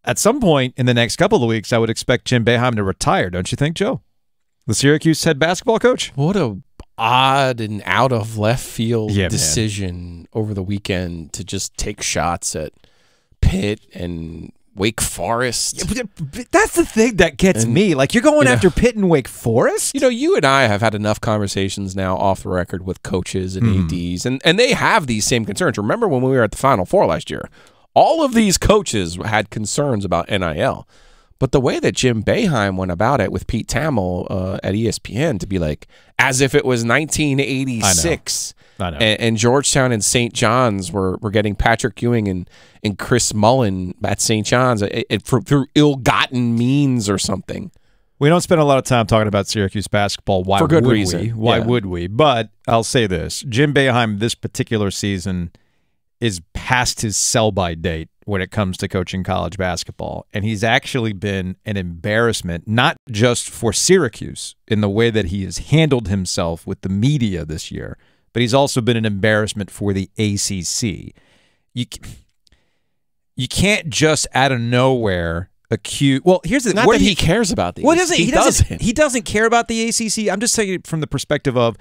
at some point in the next couple of weeks, I would expect Jim Boeheim to retire, don't you think, Joe? The Syracuse head basketball coach? What a odd and out of left field man. decision over the weekend to just take shots at Pitt and Wake Forest. Yeah, but that's the thing that gets me. Like, you're going after Pitt and Wake Forest? You know, you and I have had enough conversations now off the record with coaches and ADs, and they have these same concerns. Remember when we were at the Final Four last year? All of these coaches had concerns about NIL. But the way that Jim Boeheim went about it with Pete Thamel at ESPN to be like, as if it was 1986, I know. And Georgetown and St. John's were getting Patrick Ewing and Chris Mullen at St. John's through ill-gotten means or something. We don't spend a lot of time talking about Syracuse basketball. Why For good would reason. we? Why would we? But I'll say this. Jim Boeheim this particular season is past his sell-by date when it comes to coaching college basketball. And he's actually been an embarrassment, not just for Syracuse in the way that he has handled himself with the media this year, but he's also been an embarrassment for the ACC. You can't just out of nowhere accuse. Well, here's the not that he cares about the ACC. He doesn't care about the ACC. I'm just saying it from the perspective of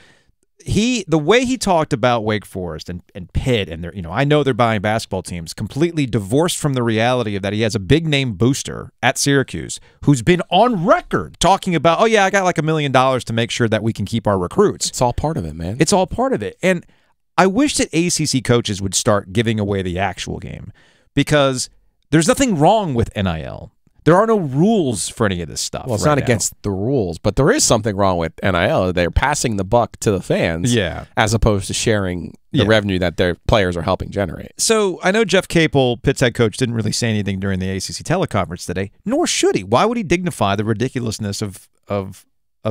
the way he talked about Wake Forest and Pitt, and I know they're buying basketball teams, completely divorced from the reality of that he has a big name booster at Syracuse who's been on record talking about, oh yeah, I got like $1 million to make sure that we can keep our recruits. It's all part of it, man. It's all part of it. And I wish that ACC coaches would start giving away the actual game, because there's nothing wrong with NIL. There are no rules for any of this stuff. Well, it's not against the rules, but there is something wrong with NIL. They're passing the buck to the fans, as opposed to sharing the revenue that their players are helping generate. So I know Jeff Capel, Pitt's head coach, didn't really say anything during the ACC teleconference today, nor should he. Why would he dignify the ridiculousness of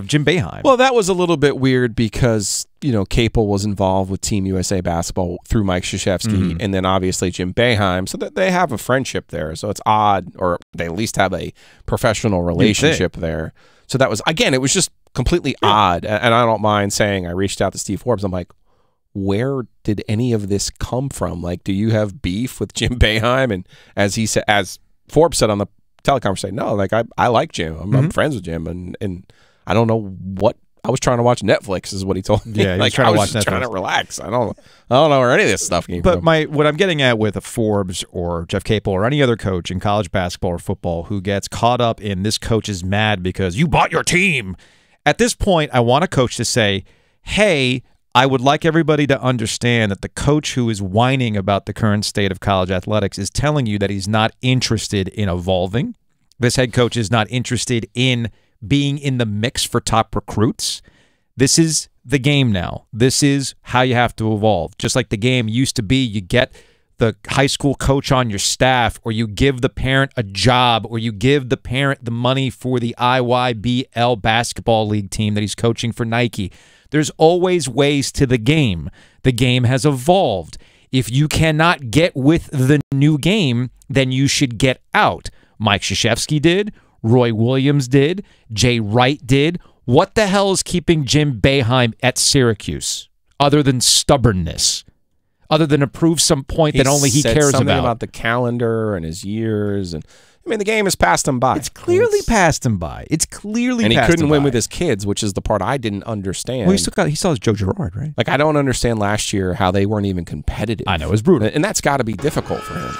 Jim Boeheim? Well, that was a little bit weird because, Capel was involved with Team USA basketball through Mike Krzyzewski, and then obviously Jim Boeheim, so that they have a friendship there. So it's odd, or they at least have a professional relationship there. So that was, again, it was just completely odd. And I don't mind saying I reached out to Steve Forbes. I'm like, where did any of this come from? Like, do you have beef with Jim Boeheim? And as Forbes said on the teleconference, no, like I like Jim. I'm friends with Jim, and I don't know what. I was trying to watch Netflix, is what he told me. Yeah, like I was just trying to relax. I don't know where any of this stuff came from. But what I'm getting at with a Forbes or Jeff Capel or any other coach in college basketball or football who gets caught up in this coach is mad because you bought your team. At this point, I want a coach to say, hey, I would like everybody to understand that the coach who is whining about the current state of college athletics is telling you that he's not interested in evolving. This head coach is not interested in being in the mix for top recruits. This is the game now. This is how you have to evolve. Just like the game used to be, you get the high school coach on your staff, or you give the parent a job, or you give the parent the money for the IYBL basketball league team that he's coaching for Nike. There's always ways to the game. The game has evolved. If you cannot get with the new game, then you should get out. Mike Krzyzewski did. Roy Williams did. Jay Wright did. What the hell is keeping Jim Boeheim at Syracuse other than stubbornness? Other than to prove some point that only he cares something about the calendar and his years. And I mean, the game has passed him by. It's clearly passed him by. It's clearly and passed him by. And he couldn't win with his kids, which is the part I didn't understand. Well, he still has Joe Girard, right? Like, I don't understand last year how they weren't even competitive. I know, it was brutal. And that's got to be difficult for him.